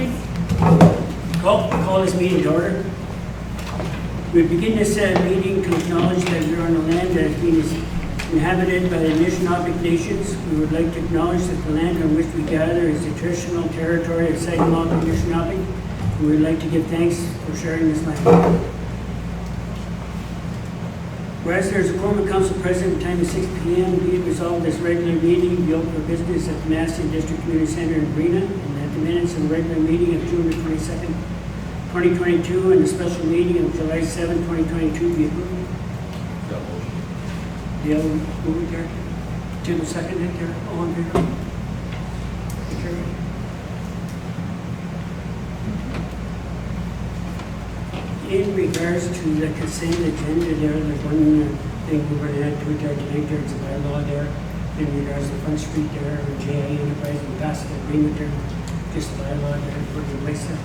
morning. Call this meeting to order. We begin this meeting to acknowledge that we are on the land that has been inhabited by the Anishinaabe nations. We would like to acknowledge that the land on which we gather is the traditional territory of Saginaw Anishinaabe. We would like to give thanks for sharing this land. Whereas there is a quorum of council present, the time is 6 p.m. Be it resolved this regular meeting be open for business at the Massey District Community Center in Breena, and that the minutes of the regular meeting of June the 22nd, 2022, and the special meeting of July 7, 2022 be approved. Dale, move it there. Tim will second it there. All in favor? Carried. In regards to the consent agenda there's one thing we're going to add to it there tonight. There's a bylaw there in regards to Front Street there, or JI Enterprise, we passed the agreement there, just a bylaw there for the place there.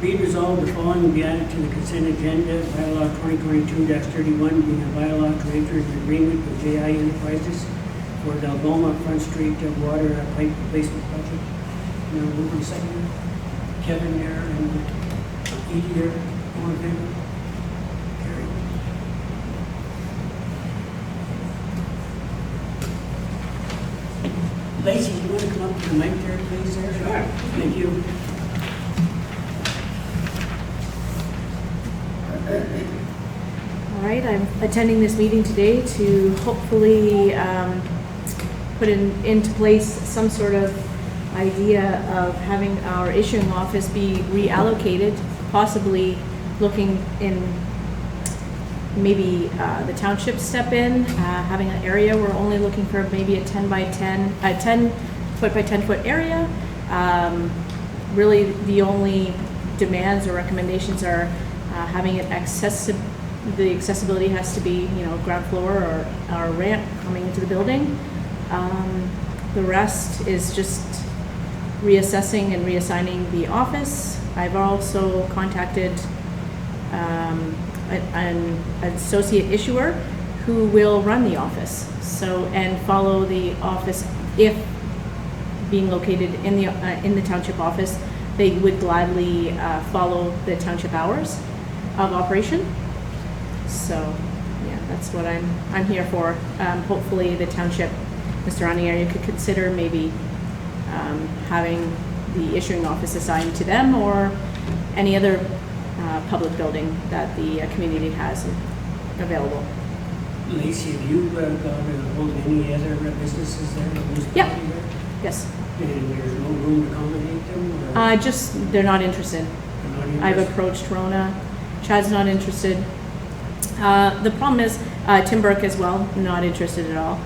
Be it resolved, the following will be added to the consent agenda. Bylaw 2022-31 being a bylaw to enter into agreement with JI Enterprises for the Algoma Front Street water pipe replacement project. Move in second. Kevin there and Edie there. All in favor? Carried. Lacey, you want to come up to the mic there, please? There? Sure. Thank you. All right, I'm attending this meeting today to hopefully put into place some sort of idea of having our issuing office be reallocated, possibly looking in maybe the township step in, having an area. We're only looking for maybe a 10 foot by 10 foot area. Really the only demands or recommendations are having it the accessibility has to be, ground floor or a ramp coming into the building. The rest is just reassessing and reassigning the office. I've also contacted an associate issuer who will run the office, and follow the office. If being located in the township office, they would gladly follow the township hours of operation. So yeah, that's what I'm here for. Hopefully the township, the surrounding area, could consider maybe having the issuing office assigned to them, or any other public building that the community has available. Lacey, have you got a hold of any other businesses there? Yeah. Yes. And there's no room to accommodate them? Or? They're not interested. I've approached Rona. Chad's not interested. The problem is Tim Burke as well, not interested at all.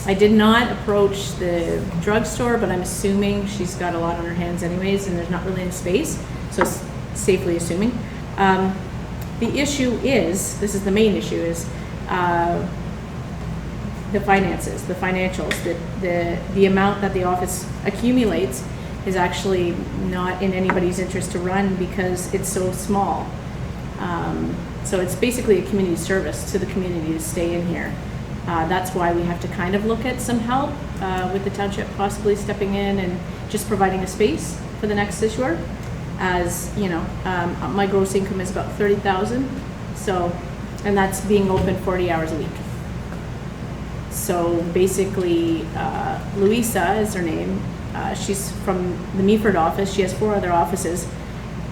I did not approach the drugstore, but I'm assuming she's got a lot on her hands anyways, and there's not really any space, so safely assuming. The issue is, this is the main issue, is the finances, the financials. The amount that the office accumulates is actually not in anybody's interest to run because it's so small. So it's basically a community service to the community to stay in here. That's why we have to kind of look at some help with the township possibly stepping in and just providing a space for the next issuer. As you know, my gross income is about $30,000, so, and that's being open 40 hours a week. So basically, Louisa is her name. She's from the Meaford office. She has 4 other offices,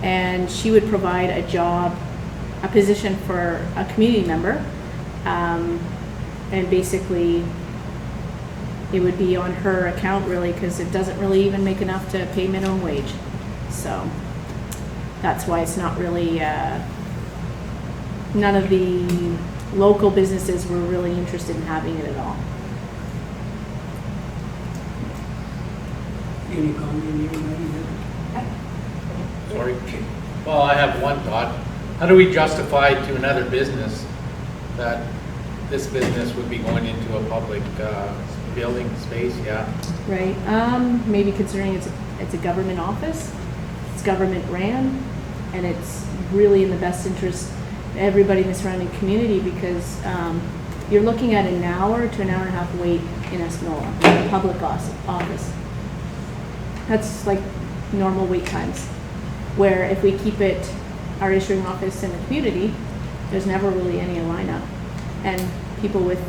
and she would provide a position for a community member, and basically it would be on her account really, because it doesn't really even make enough to pay minimum wage. So that's why it's not really, none of the local businesses were really interested in having it at all. Any comment, anybody? Sorry. Well, I have one thought. How do we justify to another business that this business would be going into a public building space? Yeah. Right. Maybe considering it's a government office, it's government ran, and it's really in the best interest of everybody in the surrounding community, because you're looking at an hour to an hour and a half wait in Espanola, in a public office. That's like normal wait times. Where if we keep it, our issuing office in the community, there's never really any lineup. And people with,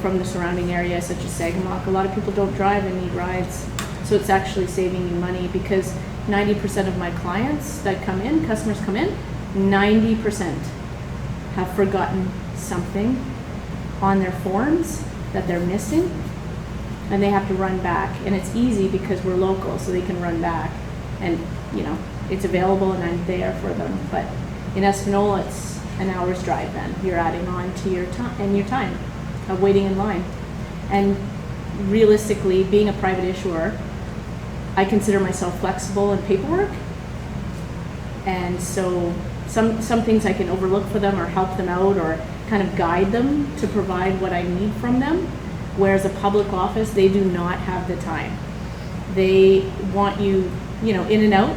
from the surrounding area such as Sagamok, a lot of people don't drive and need rides. So it's actually saving you money because 90% of my clients that come in, customers come in, 90% have forgotten something on their forms that they're missing, and they have to run back. And it's easy because we're local, so they can run back, and it's available and I'm there for them. But in Espanola, it's an hour's drive. Then you're adding on to your time of waiting in line. And realistically, being a private issuer, I consider myself flexible in paperwork, and so some things I can overlook for them or help them out or kind of guide them to provide what I need from them. Whereas a public office, they do not have the time. They want you, in and out.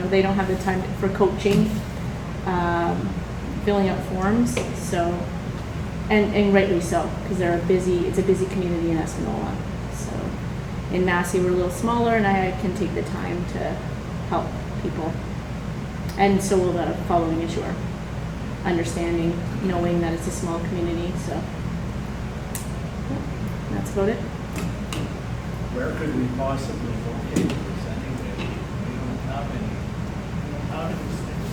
They don't have the time for coaching, filling out forms. So, and rightly so, because it's a busy community in Espanola. So, in Massey, we're a little smaller, and I can take the time to help people. And so will the following issuer, understanding, knowing that it's a small community. So, yeah, that's about it. Where could we possibly locate this anyway? We don't have any. We don't have any space.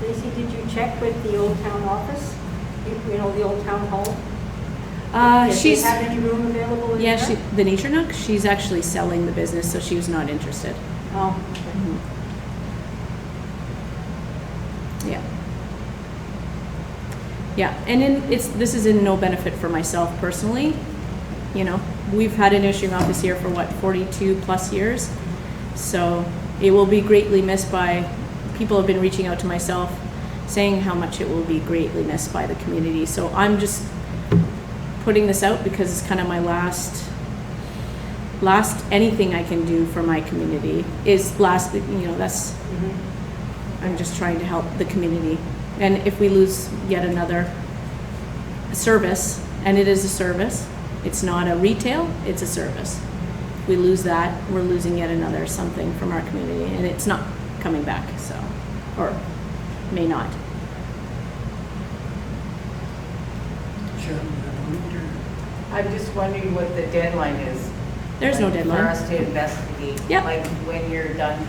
Lacey, did you check with the Old Town office? The Old Town Hall? Does She's they have any room available in there? the Nature Nook. She's actually selling the business, so she was not interested. Oh, okay. Yeah, and this is in no benefit for myself personally. We've had an issuing office here for 42 plus years, so it will be greatly missed by people. Have been reaching out to myself, saying how much it will be greatly missed by the community. So I'm just putting this out because it's kind of my last anything I can do for my community is last. That's. I'm just trying to help the community. And if we lose yet another service, and it is a service, it's not a retail, it's a service. If we lose that, we're losing yet another something from our community, and it's not coming back, so, or may not. Sure. I'm just wondering what the deadline is. There's no For deadline. us to investigate. Yep. Like when you're done.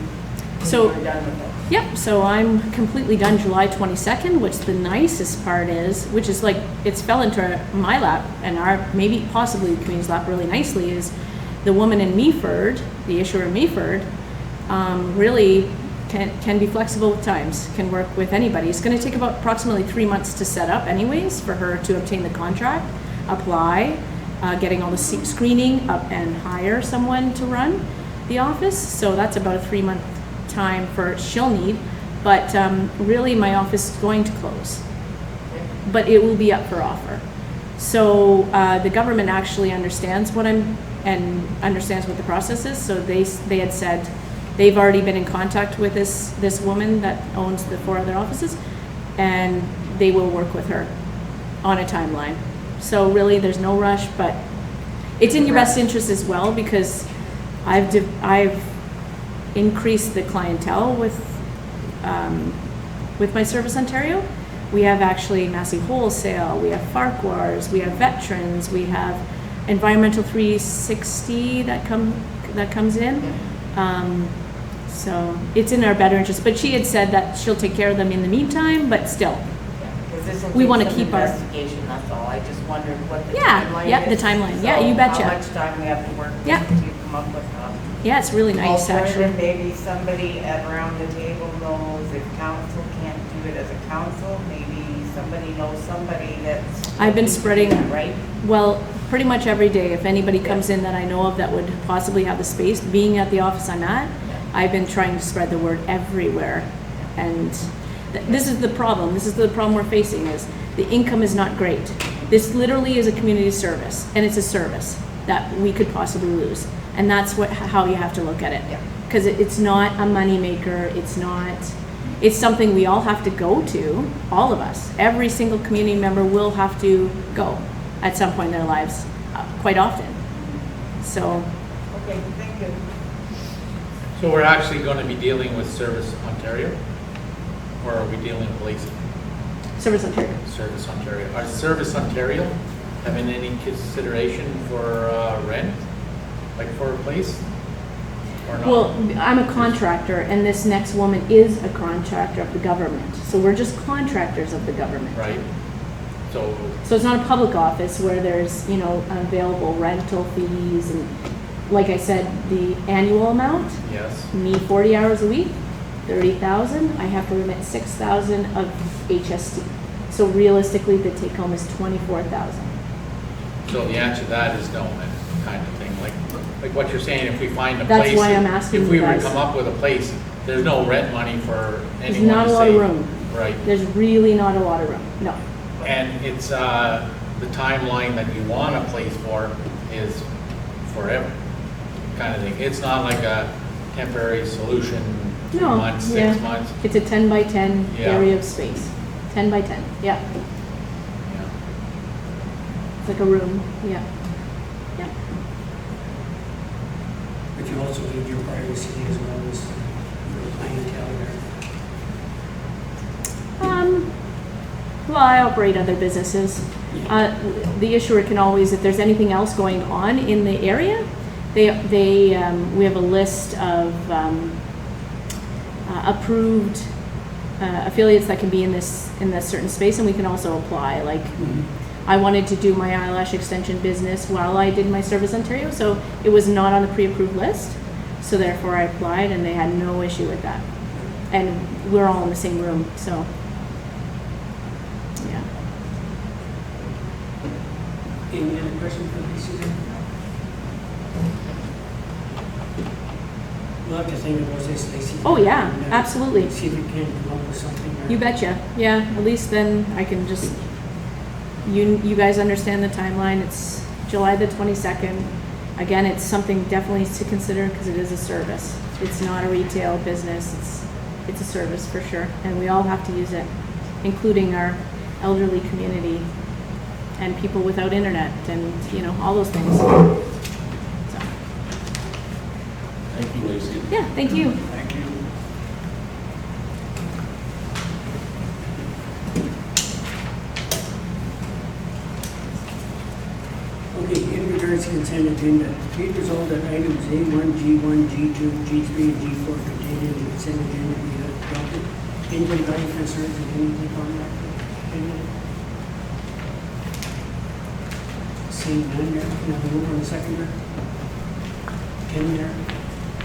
So- When you're done with it. Yep, so I'm completely done July 22nd, which the nicest part is, which is like, it's fell into my lap and maybe possibly the community's lap really nicely, is the woman in Meaford, the issuer in Meaford, really can be flexible with times, can work with anybody. It's gonna take about approximately 3 months to set up anyways, for her to obtain the contract, apply, getting all the screening up and hire someone to run the office. So that's about a 3-month time she'll need, but really my office is going to close, but it will be up for offer. So the government actually understands understands what the process is. So they had said they've already been in contact with this woman that owns the 4 other offices, and they will work with her on a timeline. So really there's no rush, but it's in your best interest as well, because I've increase the clientele with my Service Ontario. We have actually Massey Wholesale, we have Farquhars, we have Veterans, we have Environmental 360 that comes in. So it's in our better interest. But she had said that she'll take care of them in the meantime, but still. We wanna keep our- Investigation, that's all. I just wondered what the Yeah, timeline is. yeah, the timeline. Yeah, you betcha. How much time we have to work Yeah. to come up with that. Yeah, it's really nice actually. Alternative, maybe somebody around the table knows if council can't do it as a council, maybe somebody knows somebody that's. I've been spreading- Right? Well, pretty much every day, if anybody comes in that I know of that would possibly have the space, being at the office I'm at, I've been trying to spread the word everywhere. And this is the problem. This is the problem we're facing, is the income is not great. This literally is a community service, and it's a service that we could possibly lose. And that's how you have to look at it. Yeah. Because it's not a moneymaker, it's something we all have to go to, all of us. Every single community member will have to go at some point in their lives. quite often. So, Okay, thank you. So we're actually going to be dealing with Service Ontario? Or are we dealing with Lacey? Service Ontario. Service Ontario. Are Service Ontario having any consideration for rent? Like for a place? Or not? Well, I'm a contractor, and this next woman is a contractor of the government. So we're just contractors of the government. Right? So, So it's not a public office where there's, you know, available rental fees and, like I said, the annual amount, yes. me 40 hours a week, 30,000, I have to remit 6,000 of HST. So realistically, the take home is 24,000. So the answer to that is no, that kind of thing. Like what you're saying, if we find a That's place. why I'm asking If we you were to guys. come up with a place, there's no rent money for There's anyone not to a lot of say- room. Right. There's really not a lot of room, no. And it's, the timeline that you want a place for is forever, kind of thing. It's not like a temporary solution, 2 No, months, yeah. 6 months. It's a 10 by 10 Yeah. area of space. 10 by 10, yeah. Yeah. It's like a room, yeah. Yeah. But you also need your privacy as well as your clientele there. Well, I operate other businesses. The issuer can always, if there's anything else going on in the area, we have a list of approved affiliates that can be in this certain space, and we can also apply. Like, I wanted to do my eyelash extension business while I did my Service Ontario, so it was not on the pre-approved list. So therefore, I applied, and they had no issue with that. And we're all in the same room, so. Yeah. Any other questions for Lisa? We'll have to think about this, Lacey. Oh, yeah, And, absolutely. See if we can come up with something. You betcha. Yeah, at least then I can just, you guys understand the timeline. It's July the 22nd. Again, it's something definitely to consider because it is a service. It's not a retail business. It's a service for sure. And we all have to use it, including our elderly community and people without internet and, you know, all those things. So, Thank you, Lacey. yeah, thank you. Thank you. Okay, in regards to consent agenda, be it resolved that items A1, G1, G2, G3, and G4 contained in the consent agenda be adopted. Anybody got any concerns or anything on that? Seeing none there, can I have a move on the seconder? Kim there,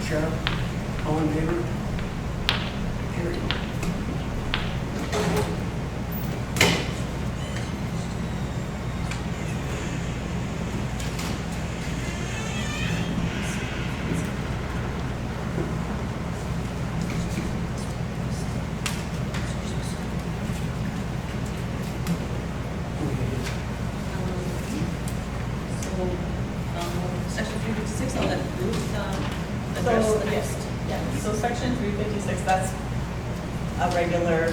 Cheryl, all in favor? Carried. Section 356, I'll let Ruth address So, the next. yeah, so section 356, that's a regular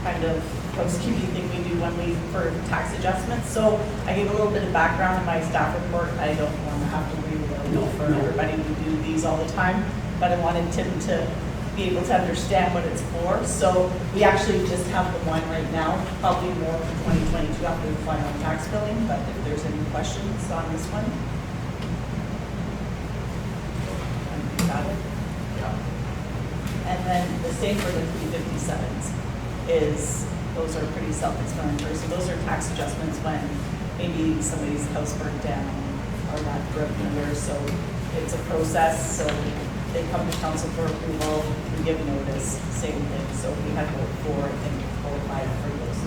kind of housekeeping thing we do when we, for tax adjustments. So I gave a little bit of background in my staff report. I don't want to have to read it out for everybody. We do these all the time, but I wanted Tim to be able to understand what it's for. So we actually just have the one right now, probably more for 2022 after the final tax billing, but if there's any questions on this one. Got it? Yeah. And then the same for the 357s is, those are pretty self-explanatory. So those are tax adjustments when maybe somebody's house burnt down or not broken under. So it's a process. So they come to council for approval, we give notice, same thing. So we had vote for, I think, 4 or 5 for those.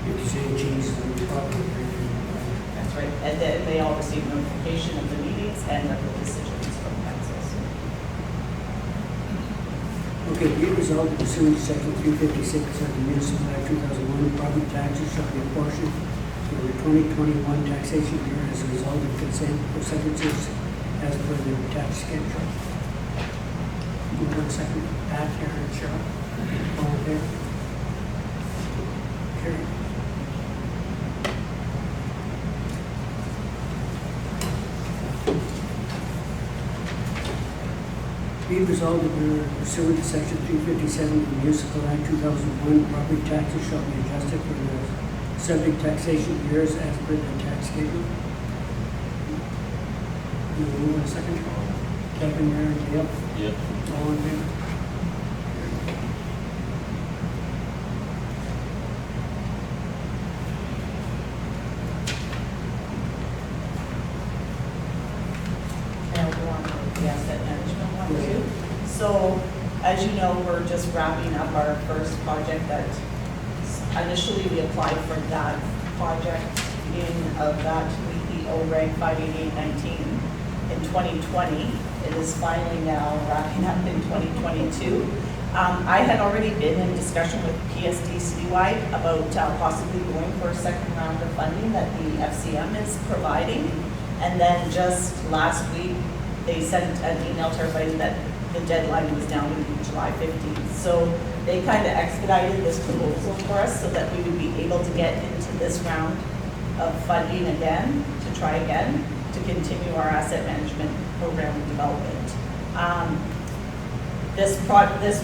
If you say changes on the property. That's right. And then they all receive notification of the meetings and of the decisions from council. So Okay, be it resolved that pursuant to section 356 of the Municipal Act 2001, property taxes shall be apportioned for the 2021 taxation year as a result of consent percentages as per the tax schedule. Move on second, Pat, Karen, Cheryl, all in favor? Carried. Be it resolved that pursuant to section 357 of the Municipal Act 2001, property taxes shall be adjusted for the subject taxation years as per the tax schedule. Do you move in a second? Kevin, Mayor, and Dale, Yep. all in favor? Now go on to the asset management one too. So, as you know, we're just wrapping up our first project that initially we applied for that project in that WEO Reg 58819 in 2020. It is finally now wrapping up in 2022. I had already been in discussion with PSD Citywide about possibly going for a second round of funding that the FCM is providing. And then just last week, they sent an email to everybody that the deadline was down to July 15th. So they kind of expedited this proposal for us so that we would be able to get into this round of funding again, to try again, to continue our asset management program development. This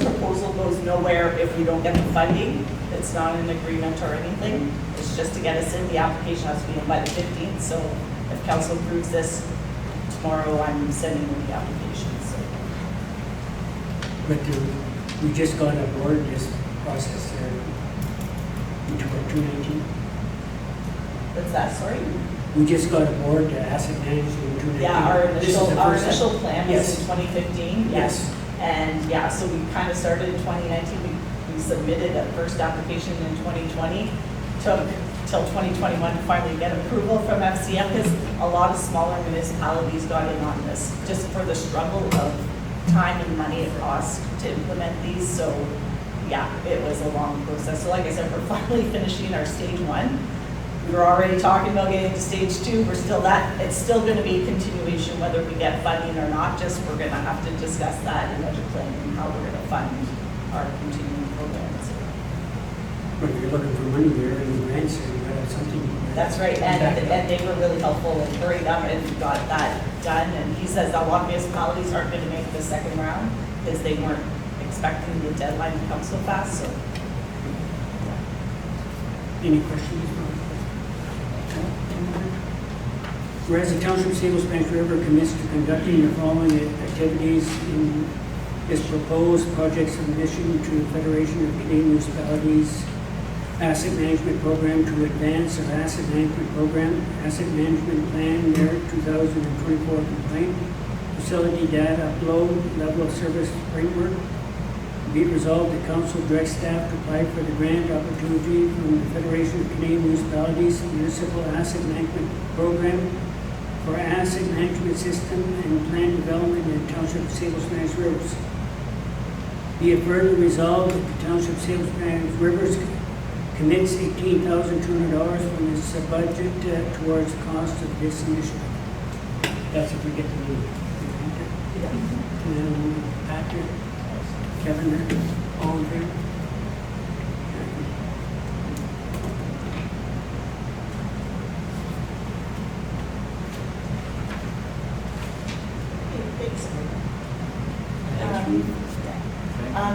proposal goes nowhere if we don't get the funding. It's not an agreement or anything. It's just to get us in. The application has to be in by the 15th. So if council approves this tomorrow, I'm sending in the application. So. But we just got aboard this process into 2019. What's that, sorry? We just got aboard the asset management in 2019. Yeah, our This is the first initial time. plan was Yes. in 2015. Yes. And yeah, so we kind of started in 2019. We submitted a first application in 2020. Took till 2021 to finally get approval from FCM because a lot of smaller municipalities got in on this just for the struggle of time and money it costs to implement these. So yeah, it was a long process. So like I said, we're finally finishing our stage one. We were already talking about getting to stage two. We're still it's still going to be a continuation whether we get funding or not. Just we're going to have to discuss that in budget planning and how we're going to fund our continuing programs. But if you're looking for money there and grants, so you gotta have something. That's right, and they were really helpful and hurried up and got that done. And he says a lot of municipalities aren't going to make the second round because they weren't expecting the deadline to come so fast. So, Any questions? Whereas the Township of Sables-Spanish River commits to conducting the following activities in its proposed project submission to the Federation of Canadian Municipalities Asset Management Program to advance our asset management program, asset management plan, merit 2024 complaint, facility data upload, level of service framework. Be it resolved, the council directs staff to apply for the grant opportunity from the Federation of Canadian Municipalities Municipal Asset Management Program for asset management system and plan development in the Township of Sables-Spanish Rivers. Be it further resolved that the Township of Sables-Spanish Rivers commits $18,200 from its budget towards the cost of this initiative. That's if we get the money. And Patrick, Kevin, all in favor?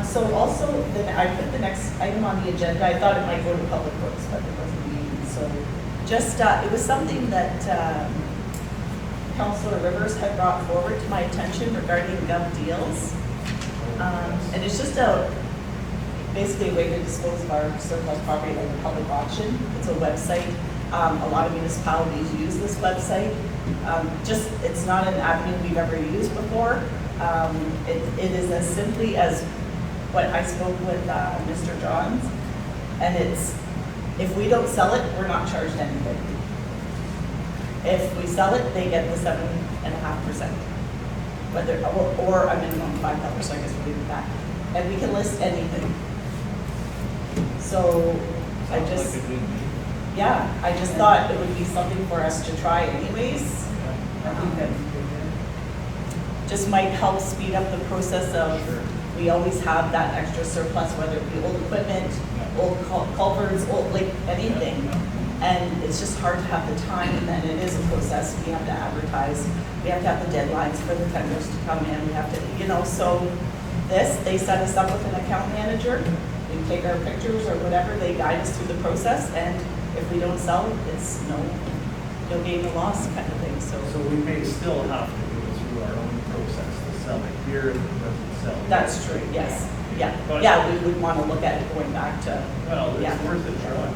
So also, I put the next item on the agenda. I thought it might go to Public Works, but it wasn't needed. So just, it was something that Councilor Rivers had brought forward to my attention regarding gov deals. And it's just basically a way to dispose of our surplus property like a public auction. It's a website. A lot of municipalities use this website. It's not an avenue we've ever used before. It is as simply as what I spoke with Mr. Johns, and it's, if we don't sell it, we're not charged anything. If we sell it, they get the 7.5%, whether or a minimum of $5. So I guess we'll leave it at that, and we can list anything. So I just thought it would be something for us to try anyways. Just might help speed up the process of, we always have that extra surplus, whether it be old equipment, old culverts, old, like anything. And it's just hard to have the time, and then it is a process. process, we have to advertise, we have to have the deadlines for the tenders to come in, we have to, so they set us up with an account manager, we take our pictures or whatever, they guide us through the process, and if we don't sell, it's no gain, no loss kind of thing, so. So we may still have to go through our own process to sell it here if it doesn't sell. That's true, yes, yeah, But- we would want to look at it going back to, Well, yeah. it's worth a try.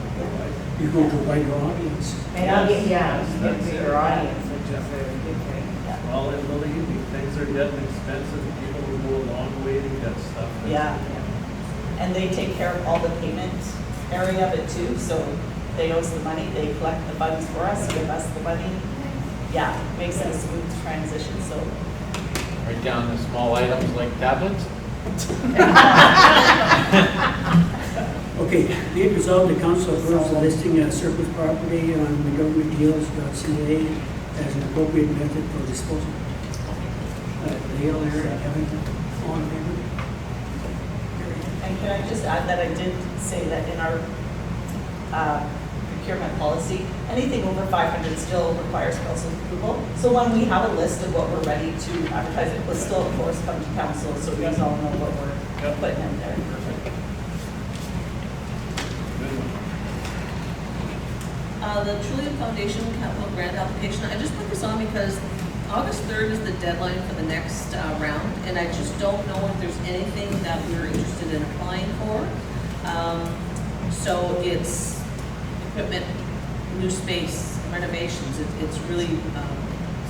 You go to a wider audience. And Yes, yeah, yes, you get a that's it. bigger audience, which is a good thing. Well, and believe me, things are getting expensive, people will go a long way to get stuff. Yeah. And they take care of all the payment area of it too, so they owe us the money, they collect the funds for us, give us the money. Yeah, makes it a smooth transition, so. Right down to small items like tablets? Okay, be it resolved, the council approves the listing of surplus property on the governmentdeals.ca as an appropriate method for disposal. Dale, Aaron, Kevin, all in favor? And can I just add that I did say that in our procurement policy, anything over 500 still requires council approval. So when we have a list of what we're ready to advertise, it will still of course come to council, so we all know what we're putting in there. Good one. The Trillium Foundation capital grant application, I just put this on because August 3rd is the deadline for the next round, and I just don't know if there's anything that we're interested in applying for. So it's equipment, new space, renovations, it's really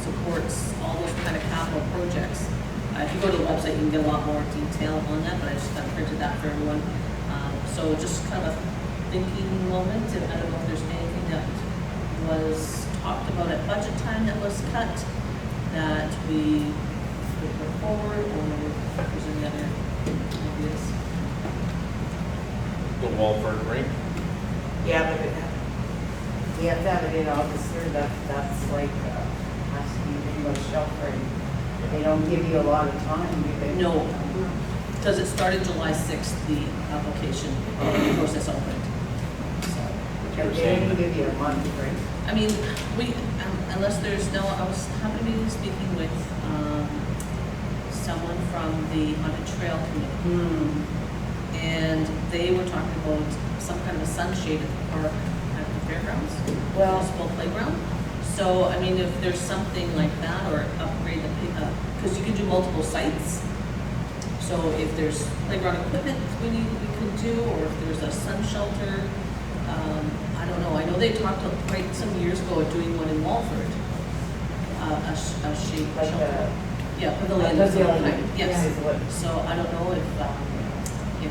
supports all those kind of capital projects. If you go to the website, you can get a lot more detail on that, but I just kind of printed that for everyone. So just kind of a thinking moment, and I don't know if there's anything that was talked about at budget time that was cut that we could go forward, or if there's any other ideas. The Walford rink? Yeah, but we have to have it in August 3rd, that's like, has to be pretty much sheltering. They don't give you a lot of time, do they? No, because it started July 6th, the application process opened. So, You were They saying didn't that- give you a month, right? I mean, we, unless there's no, I was happened to be speaking with someone from the Haunted Trail Committee, and they were talking about some kind of a sunshade at the park at the fairgrounds, Well- municipal playground. So, I mean, if there's something like that, or upgrade the, because you can do multiple sites. So if there's playground equipment we can do, or if there's a sun shelter, I don't know. I know they talked quite some years ago of doing one in Walford, a shade Like shelter. a Yeah, pavilion. pavilion. Yes. Is what- So I don't know if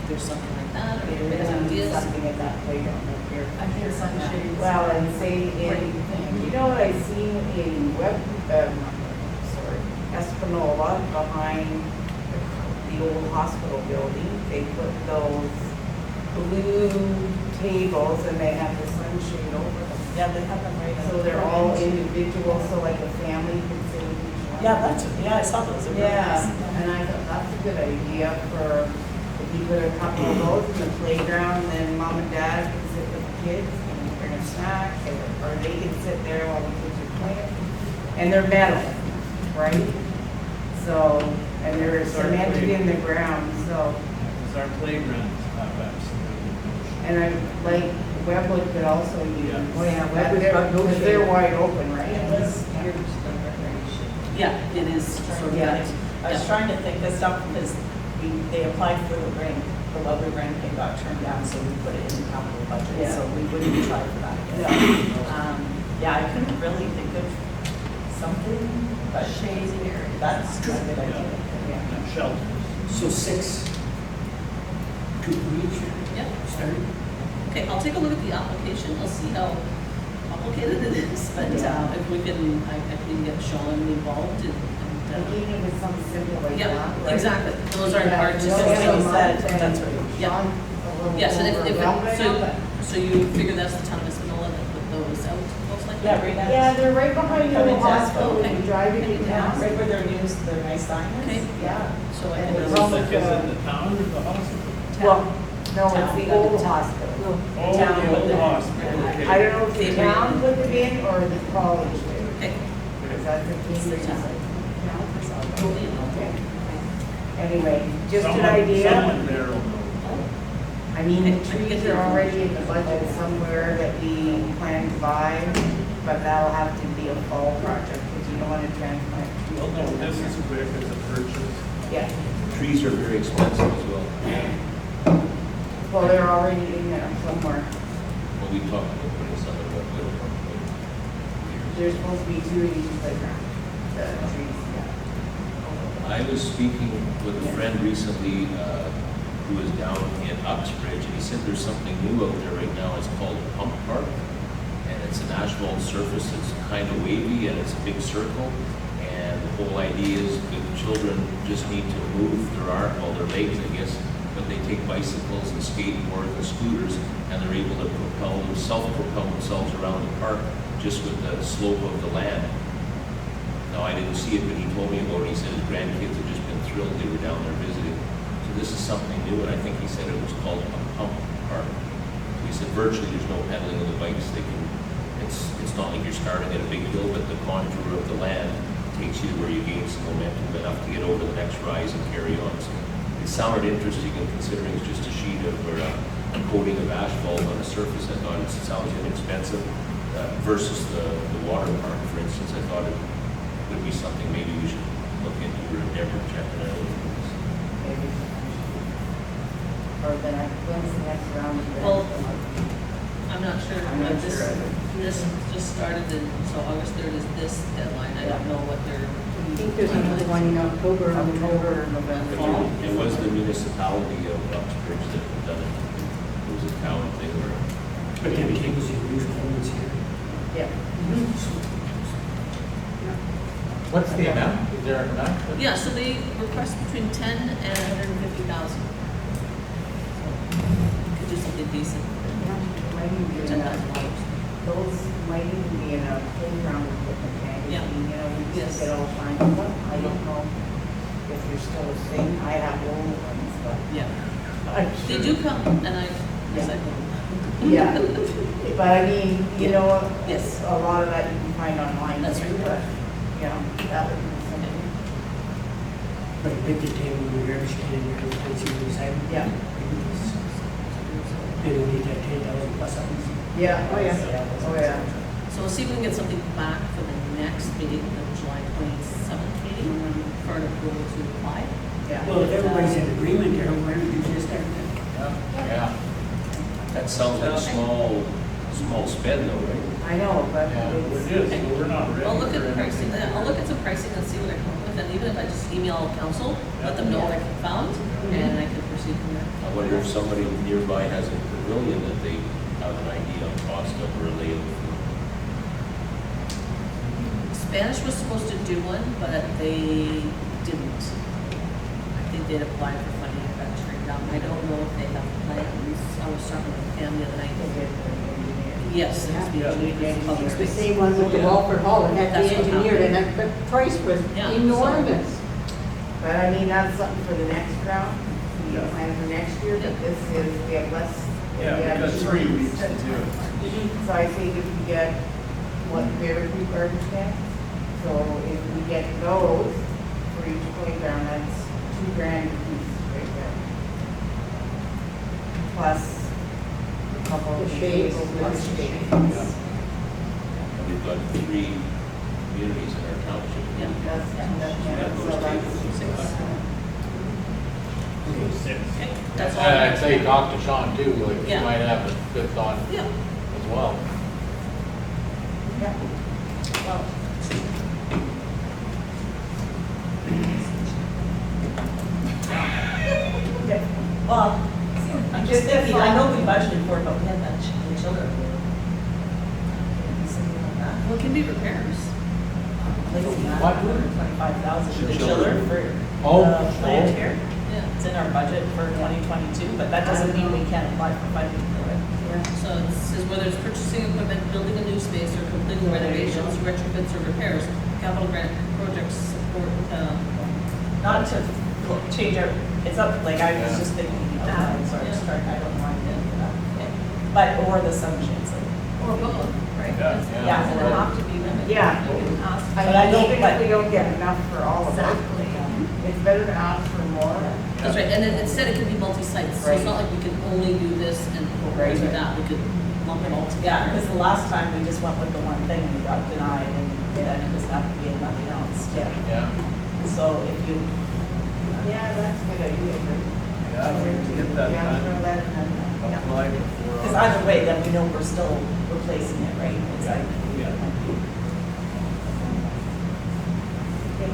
there's something like that, or if Maybe there's ideas. something at that playground up here. I hear sunshades. Well, and say you know what I seen in Espanola behind the old hospital building? They put those blue tables and they have the sunshade over them. Yeah, they have them right. So they're all individual, so like a family can sit with each one. Yeah, I saw those. They're really Yeah, nice. and I thought that's a good idea for, if you put a couple of those in the playground, then mom and dad can sit with the kids and bring a snack, or they can sit there while the kids are playing. And they're metal, right? So, and they're cemented in the ground, so, Because our playgrounds have absolutely. and I like, Webwood could also use. Yeah. Oh yeah, Webwood's got no shade. They're wide open, right? Yeah, it is sort of Yeah. that. I was trying to think this up because they applied for the grant, the lovely grant, and got turned down, so we put it in the capital budget, Yeah. so we wouldn't try for that. Yeah, I couldn't really think of something, but shady area, that's a good idea. Yeah. And shelters. So 6, 2 each, Yeah. starting? Okay, I'll take a look at the application. I'll see how complicated it is, but if we can, I can get Sean involved and. Like even if it's something simple like that. Yeah, right? exactly. Those aren't Yeah, hard to you do. don't have a Like you said, month and that's right. Yeah. Sean's a little Yes, and if, overwhelmed right now, so you figure that's the town of Espanola that put those out, most likely? Yeah, right now. Yeah, they're right behind the Coming old to us, hospital, when you okay. drive into Coming to town. us. Right where their news, their nice sign is. Okay. Yeah. So I And can. it's Is almost, it in the town or the hospital? well, no, Town. it's the old hospital. Oh, Town the put old them in. hospital, okay. I don't know if the town put it in or the college did. Okay, Okay. Anyway, just an Someone idea. there will know. I mean, the trees are already in the budget somewhere that we plan to buy, but that'll have to be a fall project, because you don't want to transplant trees. Well, no, this is quick as a purchase. Yeah, Trees are very expensive as well. well, they're already in there somewhere. Well, we talked about putting some in what little one. There's supposed to be 2 of these playground, the trees, yeah. I was speaking with a friend recently who was down in Uxbridge, and he said there's something new out there right now. It's called Pump Park, and it's an asphalt surface. It's kind of wavy, and it's a big circle. And the whole idea is that children just need to move their legs, I guess, but they take bicycles and skateboards and scooters, and they're able to self-propel themselves around the park just with the slope of the land. Now, I didn't see it, but he told me about it. He said his grandkids have just been thrilled they were down there visiting. So this is something new, and I think he said it was called a pump park. So he said virtually there's no pedaling of the bikes. It's not like you're starting at a big hill, but the contour of the land takes you to where you gain some momentum enough to get over the next rise and carry on. So it sounded interesting, and considering it's just a sheet of or a coating of asphalt on a surface, I thought it sounds inexpensive versus the water park, for instance. I thought it would be something maybe we should look into or endeavor checking out. Maybe. Or when's the next round? of Well, grants? I'm not sure. I'm not This- sure either. This just started so August 3rd is this deadline. I don't know what they're. I think there's another one in October. October, November. Fall. It was the municipality of Uxbridge that had done it. It was a town thing where. But then it was in use homes here. Yeah. What's the amount? Is there an amount? Yeah, so they request between 10 and 150,000. Could do something decent Might even for be in a, $10,000. those might even be in a playground equipment tank. Yeah. You know, we Yes. just get all kinds of them. I don't know if there's still a thing. I have old ones, but Yeah. I'm They sure. do come, and I Yeah. recycle them. Yeah, but I mean, you know, Yes. a lot of that you can find online That's too, right. but, you know, that would be something. But a picnic table in the garbage can in your fancy recycle. Yeah. They don't need that 10,000 plus items. Yeah, oh yeah, oh yeah. So we'll see if we can get something back for the next meeting, the July 27th meeting, for an approval to apply. Yeah. Well, if everybody's in agreement there, why don't you just start that? Yeah. That sounds like a small spend though, right? I know, but Yeah, It it's, is, but we're not ready. I'll look for at pricing, anything. I'll look at some pricing and see what I come up with, and even if I just email council, let them know what I found, and I can proceed from there. I wonder if somebody nearby has a pavilion that they have an idea on cost of or a layout for. Spanish was supposed to do one, but they didn't. I think they'd applied for funding and got turned down. I don't know if they have plans. I was talking with Pam the other night. Yes, it has to be engineered for public It's the space. same one with the Walford Hall, it had to That's be what engineered, and happened. the price was Yeah, so- enormous. but I mean, that's something for the next round. We Yeah. plan for next year, but this is, we have less. we Yeah, have because 3 weeks to do it. So I think if we get, very few garbage cans, so if we get those for each playground, that's $2,000 a piece right there. Plus a couple of The shades, tables, the plus shades. shades. And we've got 3 communities in our township. Yeah. That's, So those tables. Six. Okay, that's all. I I'd say talk to Sean too, like, he Yeah. might have a good thought Yeah, as well. Yeah. well. Okay. Well, I'm just thinking, I know we budgeted for it, but we had that the children. Something like that. Well, it can be repairs. Like What? 25,000 for the Children. children for Oh, the plant oh. here. Yeah. It's in our budget for 2022, but that doesn't mean we can't apply for funding for it. So it says whether it's purchasing equipment, building a new space, or completing renovations, retrofits, or repairs, capital grant projects support, Not to change our, it's up, like I was Yeah. just thinking that, so I Yeah. just started, I don't mind it for that. Okay. But, or the sunshades, like, or both, right? Yeah. It Yeah. doesn't have to be limited. Yeah. You can ask. I But I mean, don't- even but- if we don't get enough for all of it, Exactly. it's better to ask for more. That's right, and then instead it could be multi-sites, so it's not like we could only do this and or do that, we could lump it all Yeah, together. because the last time we just went with the one thing and we got denied and then it was not to be nothing else. Yeah. So if you, Yeah, that's a good idea. Yeah, we have to get that Yeah, throw done, that in there. apply before. because either way, then we know we're still replacing it, right? It's like, Yeah. Okay.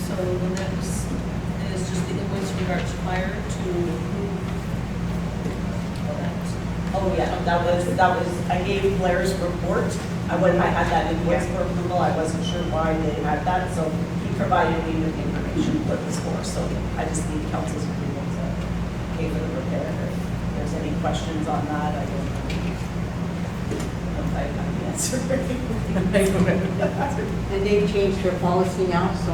So the next is just the invoice regards fire to approve. oh yeah, that was, I gave Blair's report. I had that invoice for approval, I wasn't sure why they had that, so he provided me with the information what it was for, so I just need council's approval to pay for the repair. If there's any questions on that, I don't know if I have the answer. And they've changed their policy now, so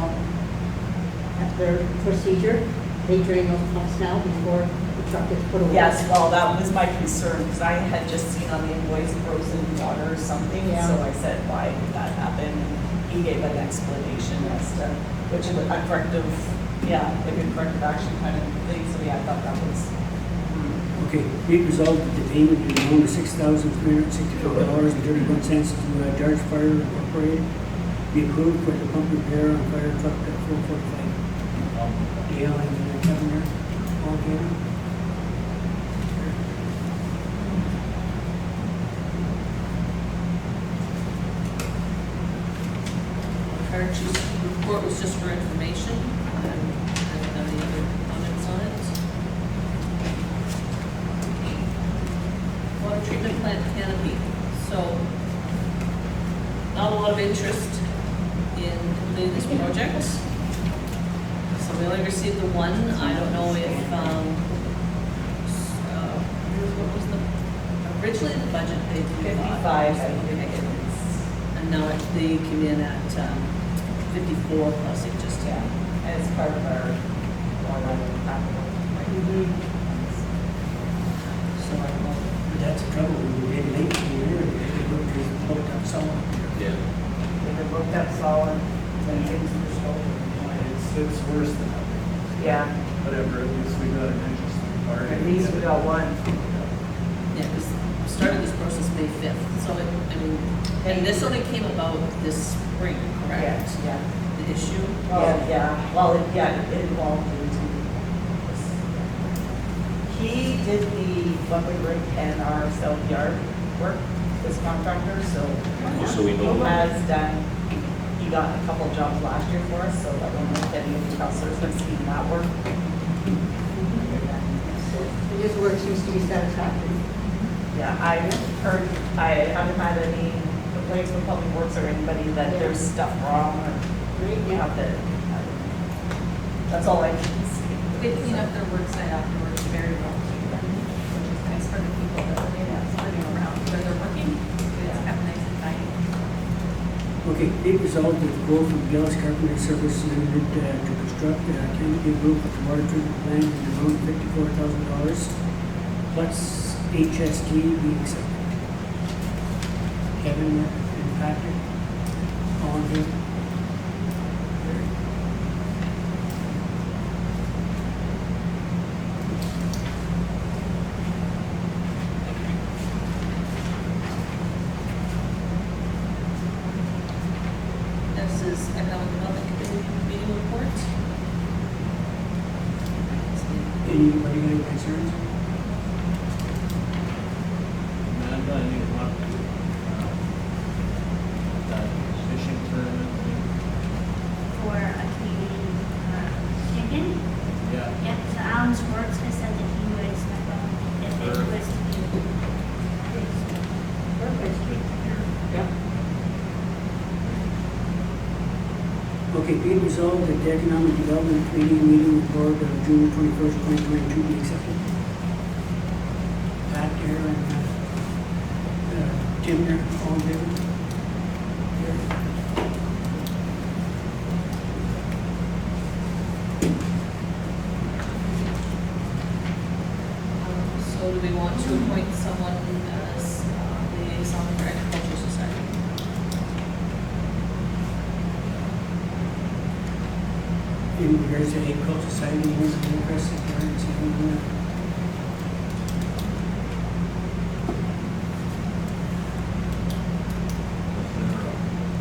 that's their procedure. They drain those pumps now before the truck is put away. Yes, well, that was my concern, because I had just seen on the invoice frozen water or something, Yeah. so I said, why did that happen? And he gave an explanation as to, which is a corrective, yeah, like a corrective action kind of thing, so yeah, I thought that was, Okay, be it resolved that the payment in the amount of $6,364.31 to Darge Fire Incorporated be approved for the pump repair on fire truck at 445. Dale and Kevin there, all in favor? Fire chief's report was just for information, I don't have any other comments on it. Water treatment plant canopy, so not a lot of interest in completing this project. So we only received the one, I don't know if, what was the, originally the budget paid 55, I think it is. and now they came in at 54 plus it just, Yeah, and it's part of our one-line capital. so I don't know. But that's the trouble, when we get late in the year, they booked up someone. Yeah. If they're booked up solid, then things are slow. It's worse than that. Yeah, Whatever, at least we got an interesting part. at least we got one. Yeah, because we started this process May 5th, so it, I mean, and this only came about this spring, correct? Yeah. The issue? Yeah, well, it involved into this. He did the weapon rink and our south yard work, this contractor, so. So we know. He has done, he got a couple jobs last year for us, so I don't know if any of the councilors have seen that work. His work seems to be satisfactory. Yeah, I heard, I haven't had any complaints from Public Works or anybody that there's stuff wrong or, Yeah. not that, that's all I can see. They clean up their work site afterwards very well too, then, which is nice for the people that are living around where they're working. It's kept nice and tidy. Okay, be it resolved that the quote from Gillis Carpenter Services Limited to construct a canopy roof at the water treatment plant in the amount of $54,000 plus HST be accepted. Kevin and Patrick, all in favor? This is economic development committee meeting report. Anybody got any concerns? Amanda, I need one. That fishing tournament thing. For a Canadian champion. Yeah. Yep, so Alan Schwartz has said that he would step up if it Sure. was to be. That's good to hear. Okay, be it resolved that the Economic Development Committee meeting report of June 21st, 2022 be accepted. Pat, Gary, and Tim there, all in favor? So do we want to appoint someone as liaison for agricultural in regards to April Society, who's interested there in seeing that.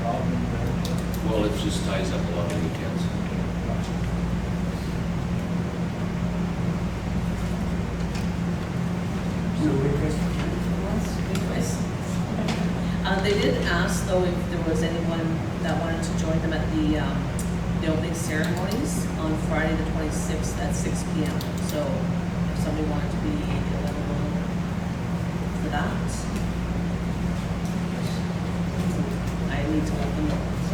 Problem there. Well, it just ties up a lot of weekends. No interest? They did ask though if there was anyone that wanted to join them at the opening ceremonies on Friday the 26th at 6 p.m. So if somebody wanted to be available for that, I need to let them know. So,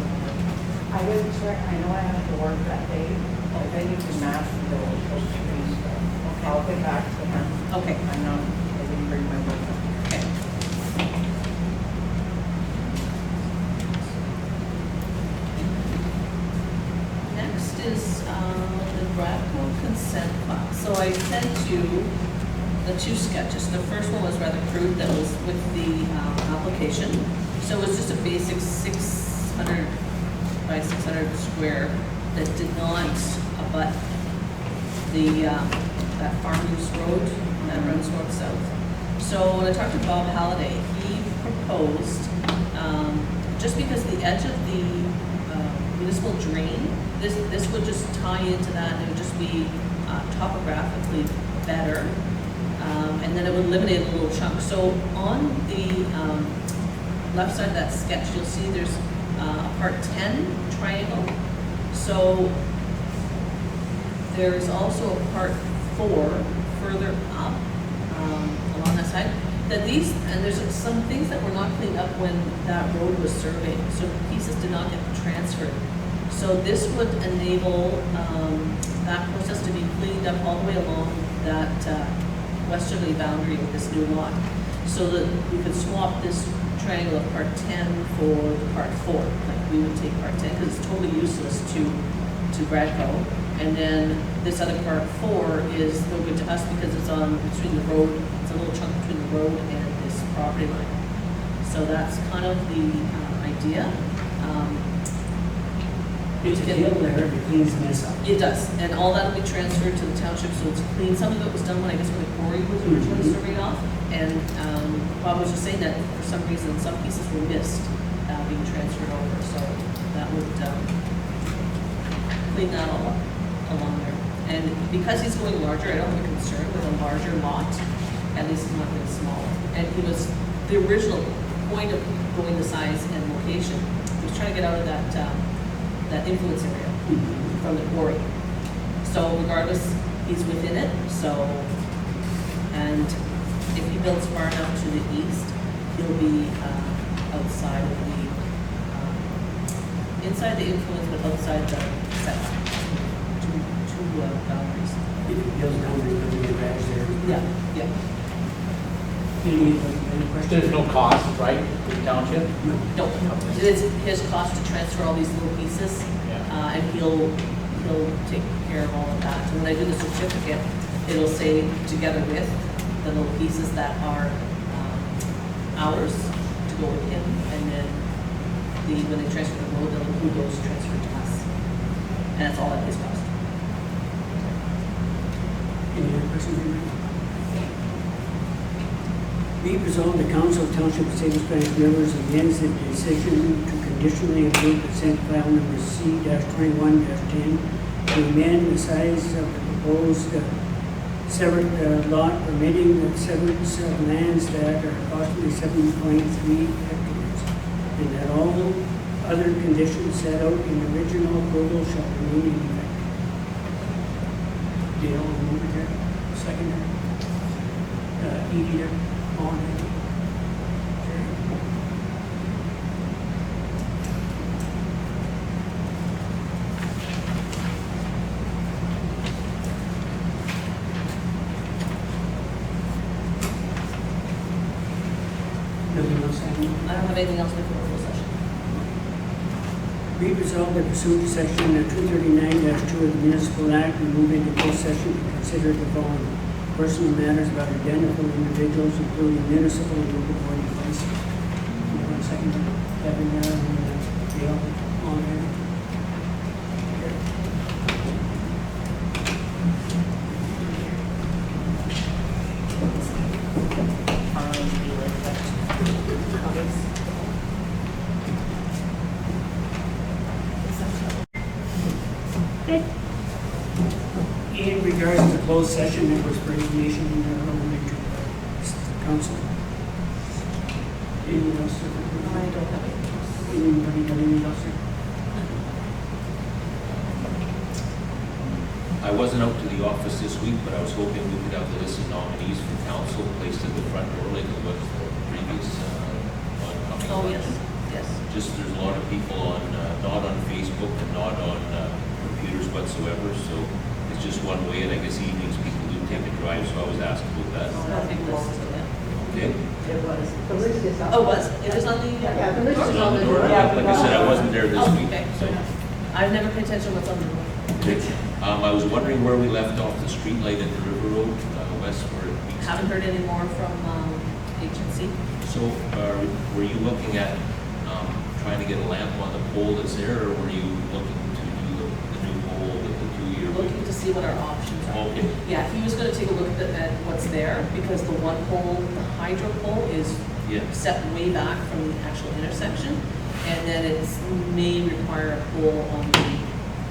I would check, I know I have to work that day, but I need to mask the local street. I'll get back to him. okay, I'm not, I didn't bring my book up here. okay. Next is the Bradco consent file. So I sent you the two sketches. The first one was rather crude, that was with the application. So it was just a basic 600 by 600 square that did not abut the, that farm use road that runs north-south. So when I talked to Bob Halliday, he proposed, just because the edge of the municipal drain, this would just tie into that, and it would just be topographically better, and then it would eliminate a little chunk. So on the left side of that sketch, you'll see there's a part 10 triangle. So there's also a part 4 further up along that side. That these, and there's some things that were not cleaned up when that road was surveyed, so pieces did not get transferred. So this would enable that process to be cleaned up all the way along that westerly boundary of this new lot, so that we could swap this triangle of part 10 for the part 4. Like we would take part 10 because it's totally useless to Bradco, and then this other part 4 is no good to us because it's on between the road. It's a little chunk between the road and this property line. So that's kind of the idea. It's a hill there, it cleans the mess up. It does, and all that will be transferred to the township, so it's clean. Some of it was done when I guess when the quarry was originally surveyed off, and Bob was just saying that for some reason some pieces were missed being transferred over, so that would clean that all up along there. And because he's going larger, I don't have a concern with a larger lot. At least it's not getting smaller. And he was the original point of going the size and location. He was trying to get out of that that influence area from the quarry. So regardless, he's within it. So, and if he builds far enough to the east, he'll be outside of the inside the influence, but outside the setback. Two boundaries. If it goes down, there's going to be a garage there. Yeah, yeah. Any questions? There's no cost, right, to the township? No, it's his cost to transfer all these little pieces, Yeah. and he'll take care of all of that. And when I do the certificate, it'll say together with the little pieces that are ours to go with him, and then when they transfer the road, they'll include those transferred to us, and that's all at his cost. Any other questions? Be resolved, the Council of Township of Sables-Spanish members amends the decision to conditionally approve consent file number C-21-10 to amend the size of the proposed severed lot permitting the severance of lands that are approximately 7.3 hectares, and that all other conditions set out in the original approval shall remain in effect. Dale, move it there. Second there. Edie there. On it. Nothing else, Andy? I don't have anything else before closed session. Be resolved that pursuant to section 239-2 of the Municipal Act, we move into closed session to consider the following: personal matters about identifiable individuals, including municipal and local board advice. One second, Kevin there, and Dale, on there. Good. In regards to the closed session, it was for information related to the council. Anyone else? I don't have it. Anybody got anything else? I wasn't out to the office this week, but I was hoping we could have the list of nominees for council placed at the front door like it was the previous oncoming Oh, yes, election. yes. Just there's a lot of people on, not on Facebook and not on computers whatsoever, so it's just one way, and I guess evenings people do take a drive, so I was asked about that. Nothing listed, yeah. Okay? It was, the list is up. Oh, was, it was on the. Yeah, the list It's is on the door. Yeah, Like I said, I wasn't there this Oh, week, okay. so. I've never paid attention to what's on the door. I was wondering where we left off the street light at the River Road, west where it meets. Haven't heard any more from agency. So, were you looking at, trying to get a lamp on the pole that's there, or were you looking to do the new pole with the 2-year? Looking to see what our options are. Okay, Yeah, he was gonna take a look at what's there, because the one pole, the hydro pole is yeah, set way back from the actual intersection, and then it may require a pole on the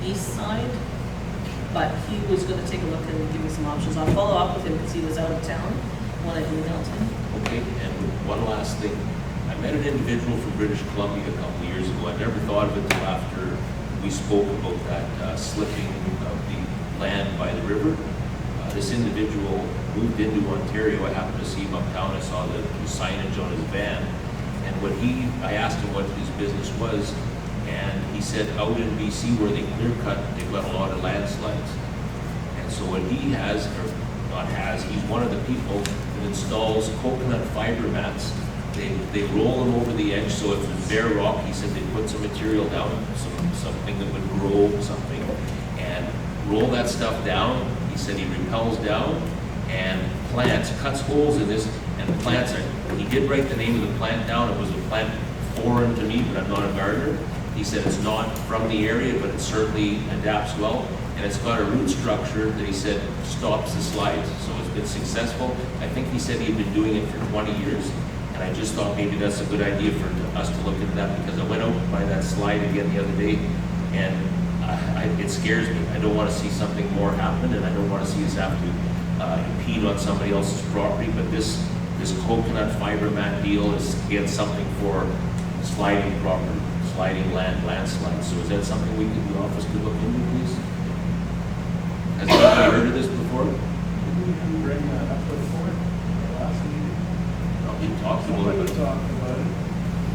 east side, but he was gonna take a look and give me some options. I'll follow up with him because he was out of town when I emailed him. okay, and one last thing. I met an individual from British Columbia a couple of years ago. I never thought of it until after we spoke about that slipping of the land by the river. This individual moved into Ontario. I happened to see him uptown. I saw the signage on his van. And I asked him what his business was, and he said out in BC where they clear cut, they've got a lot of landslides. And so what he has, or not has, he's one of the people that installs coconut fiber mats. They roll them over the edge, so if it's bare rock, he said they put some material down, something that would grow something, and roll that stuff down. He said he repels down and cuts holes in this, and plants are, he did write the name of the plant down. It was a plant foreign to me, but I'm not a gardener. He said it's not from the area, but it certainly adapts well. And it's got a root structure that he said stops the slides. So it's been successful. I think he said he'd been doing it for 20 years. And I just thought maybe that's a good idea for us to look into that, because I went out by that slide again the other day, and it scares me. I don't want to see something more happen, and I don't want to see us have to impede on somebody else's property. But this coconut fiber mat deal is, again, something for sliding property, sliding landslides. So is that something the office could look into, please? Has anybody heard of this before? Bring that up before, last meeting. We talked about it, Somebody but talked about it.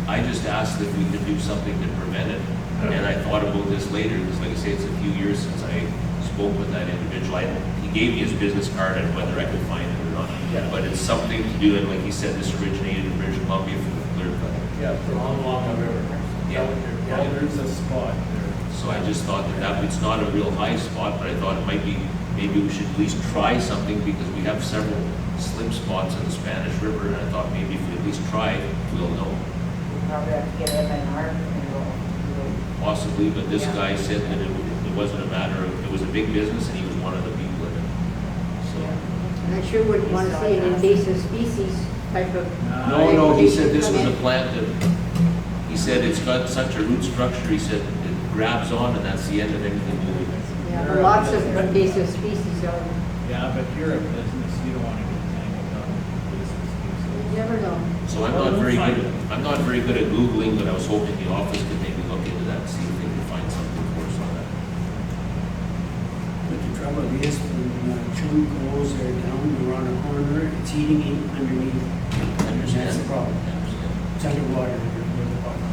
I just asked if we could do something to prevent it. And I thought about this later, because like I say, it's a few years since I spoke with that individual. He gave me his business card, and whether I could find it or not. Yeah. But it's something to do, and like he said, this originated in British Columbia from the clear cut. Yeah, along the river. Yeah. Yeah, there's a spot there. So I just thought that it's not a real high spot, but I thought it might be, maybe we should at least try something, because we have several slip spots in the Spanish River, and I thought maybe if we at least try it, we'll know. Probably have to get MNR and Possibly, but this Yeah. guy said that it wasn't a matter of, it was a big business, and he was one of the people in it. So, And I sure wouldn't want to see an invasive species type of. no, he said this was come a in. plant that, he said it's got such a root structure, he said it grabs on, and that's the end of anything moving. Yeah, but lots of invasive species are, Yeah, but you're a business, you don't want to get tangled up in business. you never know. So I'm not very good at Googling, but I was hoping the office could maybe look into that and see if they could find something for us on that. But the trouble is, when chunk goes there down, we're on a corner, it's eating in underneath. That's the problem. I understand. It's underwater, there's the problem.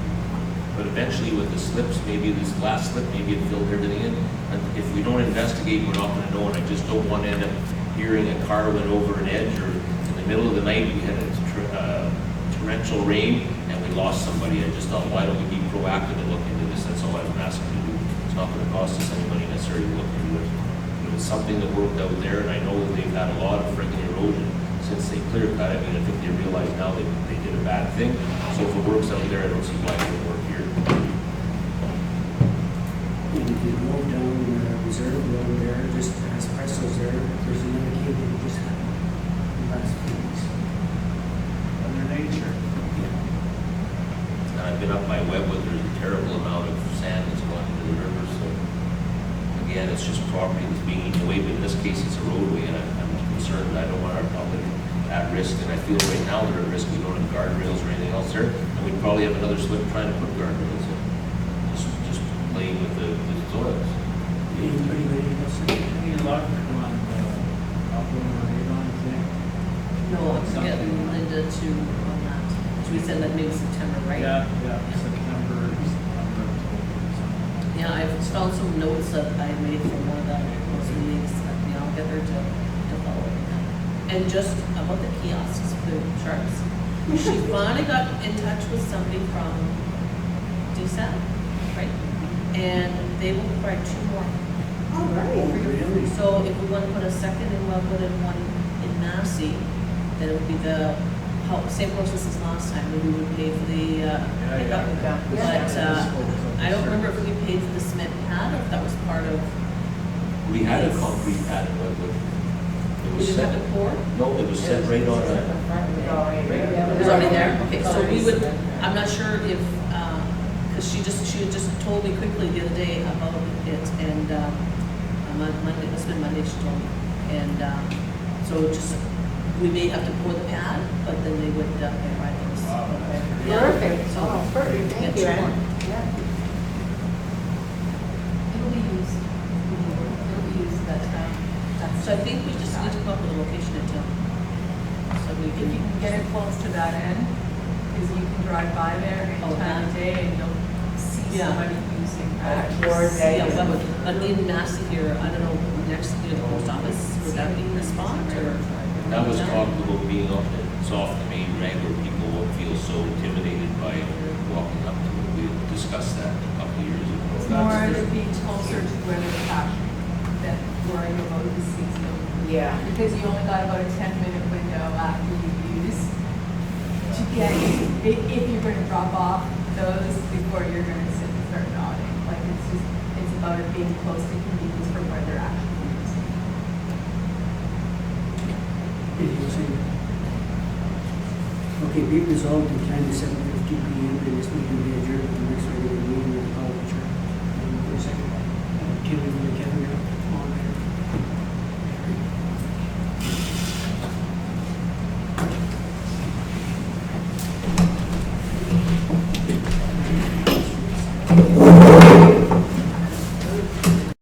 But eventually with the slips, maybe this last slip, maybe it filled everything in. And if we don't investigate, we're not gonna know, and I just don't want to end up hearing a car went over an edge, or in the middle of the night, we had a torrential rain, and we lost somebody. I just thought, why don't we be proactive and look into this? That's all I was asking to do. It's not gonna cost us any money necessarily to look into it. But it's something that worked out there, and I know that they've had a lot of freaking erosion since they clear cut. I mean, I think they realize now they did a bad thing. So if it works out there, I don't see why it would work here. And if you go down the reserve road there, just past Presso's there, there's another cave that just happened in the last few weeks. Under nature. And I've been up by Webwood, there's a terrible amount of sand that's going into the river, so I again, it's just property that's being eaten away, but in this case, it's a roadway, and I'm concerned, I don't want our public at risk, and I feel right now they're at risk, we don't have guardrails or anything else there, and we'd probably have another slip trying to put guardrails in, just playing with the soils. Anybody ready to say? Any luck on Upland or Avon, is there? No, I'm getting Linda to, on that. So we said that maybe September, right? Yeah, September, something. Yeah, I've found some notes that I made from one of those meetings, that, you know, I'll get her to follow up on that. And just about the kiosks, the sharks. She finally got in touch with somebody from DSAT, right? And they will provide 2 more. All right. Really? So if we want to put a second in Wellwood and one in Massey, then it would be the same process as last time. We would pay for the pickup. But I don't remember if we paid for the cement pad or if that was part of. We had a concrete pad in Wentworth. It We was didn't have set, to pour. no, it was set right on a, It was already there. Okay, so we would. I'm not sure if because she had just told me quickly the other day about it, and Monday, it's been Monday, she told me, and so just we may have to pour the pad, but then they would provide those. Wow. Yeah. Perfect. So Oh, perfect. Thank yeah, you, 2 Ann. more. Yeah. It'll be used. It'll be used, but, that's. So I think we just need to come up with a location in town. So we If you can get it close to that end, because you can drive by there any Oh, time of day and you'll see Yeah. somebody using that. Towards Yeah, but in Massey here, I don't know, next to the post office, would that be the spot or? that was talked about being off, it's off the main drag where people won't feel so intimidated by walking up to it. We discussed that a couple of years ago. It's more to be closer to where there's traffic than worrying about the season. Yeah. Because you only got about a 10-minute window after you use to get, if you're gonna drop off those before you're gonna sit and start nodding. Like, it's about it being close to convenience for where they're actually using. Anything to say? Okay, be it resolved in time to 7:50 p.m. and this meeting be adjourned to the next regular meeting of the college church. For a second, Kevin, all in favor?